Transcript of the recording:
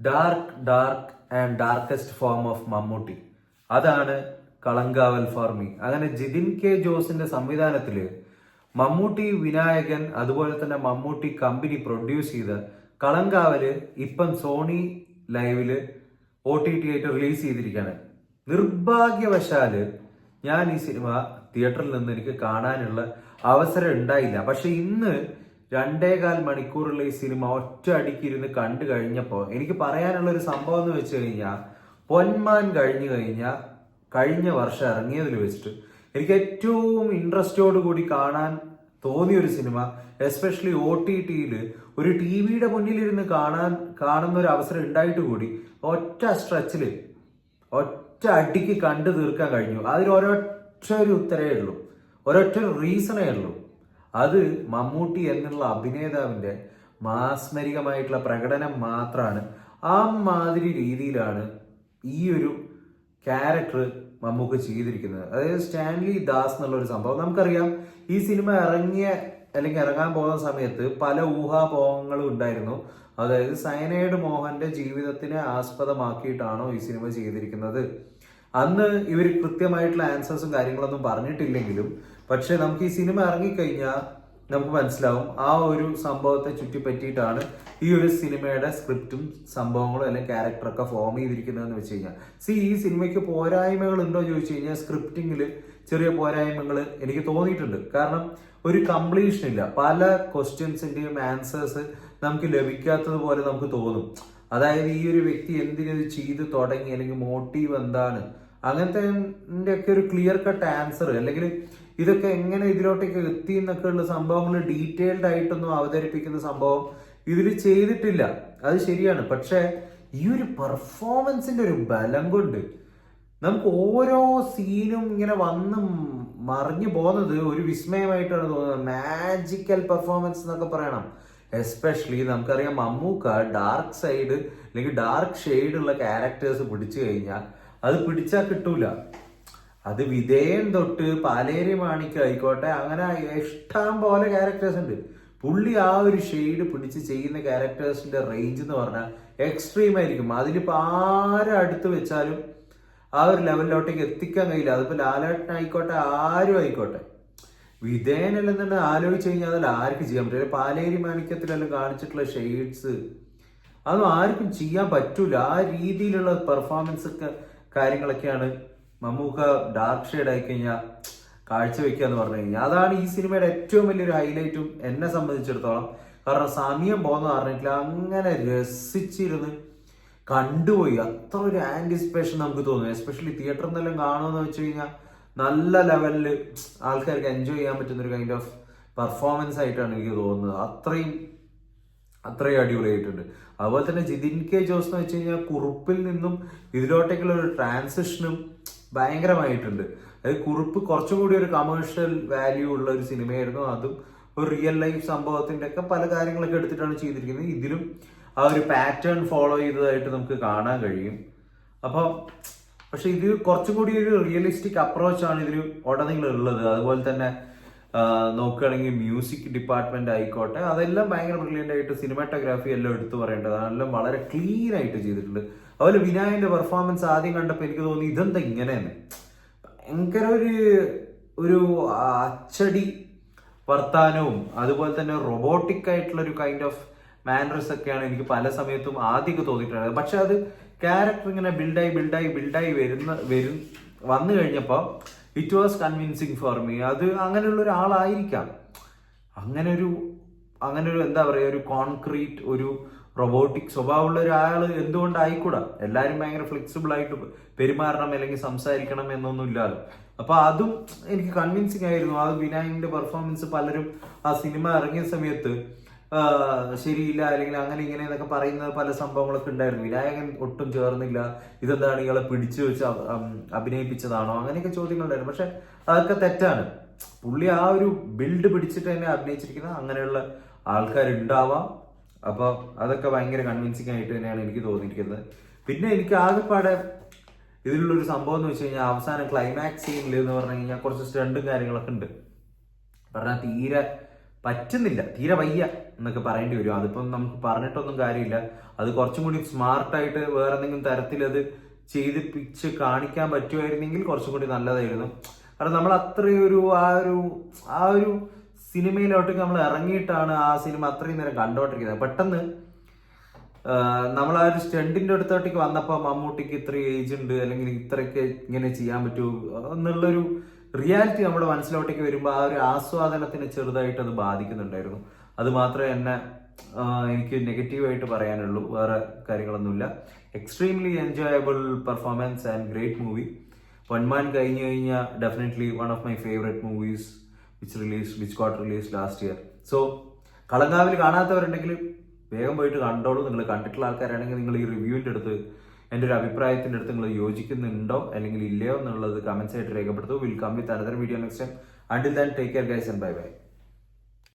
Dark and darkest form of Mammootty. അതാണ് Kalamkaval for me. അങ്ങനെ Jithin K ജോസിന്റെ സംവിധാനത്തില് മമ്മൂട്ടി വിനായകൻ അതുപോലെ തന്നെ മമ്മൂട്ടി കമ്പനി പ്രൊഡ്യൂസ് ചെയ്ത കളങ്കാവല് ഇപ്പം സോണി ലൈവില് OTT ആയിട്ട് റിലീസ് ചെയ്തിരിക്കുകയാണ്. നിർഭാഗ്യവശാല് ഞാൻ ഈ സിനിമ തിയേറ്ററിൽ നിന്ന് എനിക്ക് കാണാനുള്ള അവസരം ഉണ്ടായില്ല. പക്ഷെ ഇന്ന് 2.25 മണിക്കൂറുള്ള ഈ സിനിമ ഒറ്റ അടിക്കിരുന്ന് കണ്ടു കഴിഞ്ഞപ്പോൾ എനിക്ക് പറയാനുള്ള ഒരു സംഭവം എന്ന് വെച്ച് കഴിഞ്ഞാൽ, പൊന്മാൻ കഴിഞ്ഞ വർഷം ഇറങ്ങിയതിൽ വെച്ചിട്ട് എനിക്ക് ഏറ്റവും ഇൻട്രസ്റ്റോട് കൂടി കാണാൻ തോന്നിയ ഒരു സിനിമ, എസ്പെഷ്യലി OTT-യിൽ ഒരു TV-യുടെ മുന്നിലിരുന്ന് കാണുന്ന ഒരു അവസരം ഉണ്ടായിട്ട് കൂടി ഒറ്റ സ്ട്രെച്ചിൽ ഒറ്റ അടിക്ക് കണ്ടു തീർക്കാൻ കഴിഞ്ഞു. അതിലൊരൊറ്റ ഒരു ഉത്തരേ ഉള്ളൂ, ഒരൊറ്റ റീസണേ ഉള്ളൂ. അത് മമ്മൂട്ടി എന്നുള്ള അഭിനേതാവിന്റെ മാസ്മരികമായിട്ടുള്ള പ്രകടനം മാത്രമാണ്. ആ മാതിരി രീതിയിലാണ് ഈ ഒരു ക്യാരക്ടർ മമ്മൂക്ക് ചെയ്തിരിക്കുന്നത്. അതായത് സ്റ്റാൻലി ദാസ് എന്നുള്ള ഒരു സംഭവം നമുക്കറിയാം. ഈ സിനിമ ഇറങ്ങാൻ പോകുന്ന സമയത്ത് പല ഊഹാപോഹങ്ങളും ഉണ്ടായിരുന്നു. അതായത് സയനൈഡ് മോഹന്റെ ജീവിതത്തിനെ ആസ്പദമാക്കിയിട്ടാണോ ഈ സിനിമ ചെയ്തിരിക്കുന്നത്. അന്ന് ഇവർ കൃത്യമായിട്ടുള്ള ആൻസേഴ്സും കാര്യങ്ങളൊന്നും പറഞ്ഞിട്ടില്ലെങ്കിലും പക്ഷെ നമുക്ക് ഈ സിനിമ ഇറങ്ങിക്കഴിഞ്ഞാൽ നമുക്ക് മനസ്സിലാവും ആ ഒരു സംഭവത്തെ ചുറ്റിപ്പറ്റിയിട്ടാണ് ഈ ഒരു സിനിമയുടെ സ്ക്രിപ്റ്റും സംഭവങ്ങളും അല്ലെങ്കിൽ ക്യാരക്ടറൊക്കെ ഫോം ചെയ്തിരിക്കുന്നതെന്ന് വെച്ച് കഴിഞ്ഞാൽ. ഈ സിനിമയ്ക്ക് പോരായ്മകൾ ഉണ്ടോ ചോദിച്ചു കഴിഞ്ഞാൽ സ്ക്രിപ്റ്റിങ്ങിൽ ചെറിയ പോരായ്മകൾ എനിക്ക് തോന്നിയിട്ടുണ്ട്. കാരണം ഒരു കംപ്ലീഷൻ ഇല്ല. പല ക്വസ്റ്റ്യൻസിന്റെയും ആൻസേഴ്സ് നമുക്ക് ലഭിക്കാത്തതുപോലെ നമുക്ക് തോന്നും. അതായത് ഈ ഒരു വ്യക്തി എന്തിനത് ചെയ്ത് തുടങ്ങി, അല്ലെങ്കിൽ മോട്ടീവ് എന്താണ്, അങ്ങനത്തെ ഒക്കെ ഒരു ക്ലിയർ കട്ട് ആൻസർ, അല്ലെങ്കിൽ ഇതൊക്കെ എങ്ങനെ ഇതിലോട്ടേക്ക് എത്തി എന്നൊക്കെ ഉള്ള സംഭവങ്ങൾ ഡീറ്റെയിൽഡ് ആയിട്ടൊന്നും അവതരിപ്പിക്കുന്ന സംഭവം ഇതിൽ ചെയ്തിട്ടില്ല. അത് ശരിയാണ്. പക്ഷെ ഈ ഒരു പെർഫോമൻസിന്റെ ഒരു ബലം കൊണ്ട് നമുക്ക് ഓരോ സീനും ഇങ്ങനെ വന്ന് മറിഞ്ഞു പോകുന്നത് ഒരു വിസ്മയമായിട്ടാണ് തോന്നുന്നത്. മാജിക്കൽ പെർഫോമൻസ് എന്നൊക്കെ പറയണം. എസ്പെഷ്യലി നമുക്കറിയാം മമ്മൂക്ക ഡാർക്ക് സൈഡ് അല്ലെങ്കിൽ ഡാർക്ക് ഷെയ്ഡ് ഉള്ള ക്യാരക്ടേഴ്സ് പിടിച്ചു കഴിഞ്ഞാൽ അത് പിടിച്ചാൽ കിട്ടൂല. അത് വിധേയൻ തൊട്ട് പാലേരി മാണിക്യം ആയിക്കോട്ടെ, അങ്ങനെ ഇഷ്ടം പോലെ ക്യാരക്ടേഴ്സ് ഉണ്ട്. പുള്ളി ആ ഒരു ഷെയ്ഡ് പിടിച്ച് ചെയ്യുന്ന ക്യാരക്ടേഴ്സിന്റെ റേഞ്ച് എന്ന് പറഞ്ഞാൽ എക്സ്ട്രീം ആയിരിക്കും. അതിലിപ്പോ ആരും അടുത്ത് വെച്ചാലും ആ ഒരു ലെവലിലോട്ടേക്ക് എത്തിക്കാൻ കഴിയില്ല. അതിപ്പോ ലാലേട്ടൻ ആയിക്കോട്ടെ, ആരും ആയിക്കോട്ടെ. വിധേയനെല്ലാം തന്നെ ആലോചിച്ച് കഴിഞ്ഞാൽ അതിൽ ആർക്കും ചെയ്യാൻ പറ്റില്ല. പാലേരി മാണിക്യത്തിലെല്ലാം കാണിച്ചിട്ടുള്ള ഷെയ്ഡ്സ് അതൊന്നും ആർക്കും ചെയ്യാൻ പറ്റൂല. ആ രീതിയിലുള്ള പെർഫോമൻസ് ഒക്കെ കാര്യങ്ങളൊക്കെയാണ് മമ്മൂക്ക ഡാർക്ക് ഷെയ്ഡ് ആയി കഴിഞ്ഞാൽ കാഴ്ചവെക്കുക എന്ന് പറഞ്ഞു കഴിഞ്ഞാൽ. അതാണ് ഈ സിനിമയുടെ ഏറ്റവും വലിയൊരു ഹൈലൈറ്റും എന്നെ സംബന്ധിച്ചിടത്തോളം. കാരണം സമയം പോകുന്ന പറഞ്ഞിട്ടില്ല, അങ്ങനെ രസിച്ചിരുന്ന് കണ്ടുപോയി. അത്ര ഒരു ആന്റിസിപ്പേഷൻ നമുക്ക് തോന്നും. എസ്പെഷ്യലി തിയേറ്ററിൽ നിന്നെല്ലാം കാണുമെന്ന് വെച്ച് കഴിഞ്ഞാൽ നല്ല ലെവലിൽ ആൾക്കാർക്ക് എൻജോയ് ചെയ്യാൻ പറ്റുന്ന ഒരു കൈൻഡ് ഓഫ് പെർഫോമൻസ് ആയിട്ടാണ് എനിക്ക് തോന്നുന്നത്. അത്രയും അടിപൊളിയായിട്ടുണ്ട്. അതുപോലെ തന്നെ ജിതിൻ കെ ജോസ് എന്ന് വെച്ച് കഴിഞ്ഞാൽ കുറുപ്പിൽ നിന്നും ഇതിലോട്ടേക്കുള്ള ഒരു ട്രാൻസിഷനും ഭയങ്കരമായിട്ടുണ്ട്. അതായത് കുറുപ്പ് കുറച്ചും കൂടി ഒരു കമേഴ്ഷ്യൽ വാല്യൂ ഉള്ള ഒരു സിനിമയായിരുന്നു. അതും ഒരു റിയൽ ലൈഫ് സംഭവത്തിന്റെ ഒക്കെ പല കാര്യങ്ങളൊക്കെ എടുത്തിട്ടാണ് ചെയ്തിരിക്കുന്നത്. ഇതിലും ആ ഒരു പാറ്റേൺ ഫോളോ ചെയ്തതായിട്ട് നമുക്ക് കാണാൻ കഴിയും. അപ്പോൾ പക്ഷെ ഇത് കുറച്ചും കൂടി ഒരു റിയലിസ്റ്റിക് അപ്രോച്ചാണ് ഇതിൽ ഉടനീളം ഉള്ളത്. അതുപോലെ തന്നെ നോക്കുകയാണെങ്കിൽ മ്യൂസിക് ഡിപ്പാർട്ട്മെന്റ് ആയിക്കോട്ടെ, അതെല്ലാം ഭയങ്കര ബ്രില്യൻ്റ് ആയിട്ട്, സിനിമാറ്റോഗ്രാഫി എല്ലാം എടുത്തു പറയേണ്ടത്, അതെല്ലാം വളരെ ക്ലീൻ ആയിട്ട് ചെയ്തിട്ടുണ്ട്. അതുപോലെ വിനായകന്റെ പെർഫോമൻസ് ആദ്യം കണ്ടപ്പോൾ എനിക്ക് തോന്നി ഇതെന്താ ഇങ്ങനെയെന്ന്. ഭയങ്കര ഒരു അച്ചടി വർത്താനവും അതുപോലെ തന്നെ റൊബോട്ടിക് ആയിട്ടുള്ള ഒരു കൈൻഡ് ഓഫ് മാനേഴ്സ് ഒക്കെയാണ് എനിക്ക് പല സമയത്തും ആദ്യമൊക്കെ തോന്നിയിട്ടുള്ളത്. പക്ഷെ അത് ക്യാരക്ടർ ഇങ്ങനെ ബിൽഡായി വന്നു കഴിഞ്ഞപ്പോൾ it was convincing for me. അത് അങ്ങനെയുള്ള ഒരാളായിരിക്കാം. അങ്ങനെ ഒരു എന്താ പറയുക, ഒരു കോൺക്രീറ്റ് ഒരു റൊബോട്ടിക് സ്വഭാവമുള്ള ഒരാൾ എന്തുകൊണ്ടായിക്കൂടാ? എല്ലാവരും ഭയങ്കര ഫ്ലെക്സിബിൾ ആയിട്ട് പെരുമാറണം അല്ലെങ്കിൽ സംസാരിക്കണം എന്നൊന്നും ഇല്ലാതെ. അപ്പൊ അതും എനിക്ക് കൺവിൻസിങ് ആയിരുന്നു. അത് വിനായകന്റെ പെർഫോമൻസ് പലരും ആ സിനിമ ഇറങ്ങിയ സമയത്ത് ശരിയില്ല അല്ലെങ്കിൽ അങ്ങനെ ഇങ്ങനെ എന്നൊക്കെ പറയുന്ന പല സംഭവങ്ങളൊക്കെ ഉണ്ടായിരുന്നു. വിനായകൻ ഒട്ടും ചേർന്നില്ല, ഇതെന്താണ് ഇയാളെ പിടിച്ചു വെച്ച് അഭിനയിപ്പിച്ചതാണോ, അങ്ങനെയൊക്കെ ചോദ്യങ്ങളുണ്ടായിരുന്നു. പക്ഷെ അതൊക്കെ തെറ്റാണ്. പുള്ളി ആ ഒരു ബിൽഡ് പിടിച്ചിട്ട് തന്നെ അഭിനയിച്ചിരിക്കുന്ന അങ്ങനെയുള്ള ആൾക്കാരുണ്ടാവാം. അപ്പോൾ അതൊക്കെ ഭയങ്കര കൺവിൻസിങ് ആയിട്ട് തന്നെയാണ് എനിക്ക് തോന്നിയിരിക്കുന്നത്. പിന്നെ എനിക്ക് ആകെപ്പാടെ ഇതിലുള്ളൊരു സംഭവം എന്ന് വെച്ച് കഴിഞ്ഞാൽ അവസാനം ക്ലൈമാക്സ് സീനിൽ എന്ന് പറഞ്ഞു കഴിഞ്ഞാൽ കുറച്ച് സ്റ്റണ്ടും കാര്യങ്ങളൊക്കെ ഉണ്ട്. പറഞ്ഞാൽ തീരെ പറ്റുന്നില്ല, തീരെ വയ്യ. എന്നൊക്കെ പറയേണ്ടി വരും. അതിപ്പം നമുക്ക് പറഞ്ഞിട്ടൊന്നും കാര്യമില്ല. അത് കുറച്ചും കൂടി സ്മാർട്ടായിട്ട് വേറെ എന്തെങ്കിലും തരത്തിൽ അത് ചെയ്തിപ്പിച്ച് കാണിക്കാൻ പറ്റുമായിരുന്നെങ്കിൽ കുറച്ചും കൂടി നല്ലതായിരുന്നു. കാരണം നമ്മൾ അത്രയും ഒരു ആ ഒരു സിനിമയിലോട്ട് നമ്മൾ ഇറങ്ങിയിട്ടാണ് ആ സിനിമ അത്രയും നേരം കണ്ടോണ്ടിരിക്കുന്നത്. പെട്ടെന്ന് നമ്മൾ ആ ഒരു സ്റ്റണ്ടിന്റെ അടുത്തോട്ടേക്ക് വന്നപ്പോൾ മമ്മൂട്ടിക്ക് ഇത്ര ഏജ് ഉണ്ട്, അല്ലെങ്കിൽ ഇത്രയൊക്കെ ഇങ്ങനെ ചെയ്യാൻ പറ്റൂ എന്നുള്ളൊരു റിയാലിറ്റി നമ്മുടെ മനസ്സിലോട്ടേക്ക് വരുമ്പോൾ ആ ഒരു ആസ്വാദനത്തിന് ചെറുതായിട്ട് അത് ബാധിക്കുന്നുണ്ടായിരുന്നു. അത് മാത്രമേ എനിക്ക് നെഗറ്റീവായിട്ട് പറയാനുള്ളൂ, വേറെ കാര്യങ്ങളൊന്നുമില്ല. Extremely enjoyable performance and great movie. Ponman കഴിഞ്ഞു കഴിഞ്ഞാൽ definitely one of my favourite movies which got release last year. So കളങ്കാവിൽ കാണാത്തവരുണ്ടെങ്കിൽ വേഗം പോയിട്ട് കണ്ടോളൂ. നിങ്ങൾ കണ്ടിട്ടുള്ള ആൾക്കാരാണെങ്കിൽ നിങ്ങൾ ഈ റിവ്യൂവിൻ്റെ അടുത്ത് എൻ്റെ ഒരു അഭിപ്രായത്തിൻ്റെ അടുത്ത് നിങ്ങൾ യോജിക്കുന്നുണ്ടോ അല്ലെങ്കിൽ ഇല്ലയോ എന്നുള്ളത് കമന്റ്സ് ആയിട്ട് രേഖപ്പെടുത്തു. Will come with another video next time. Until then, take care guys and bye bye.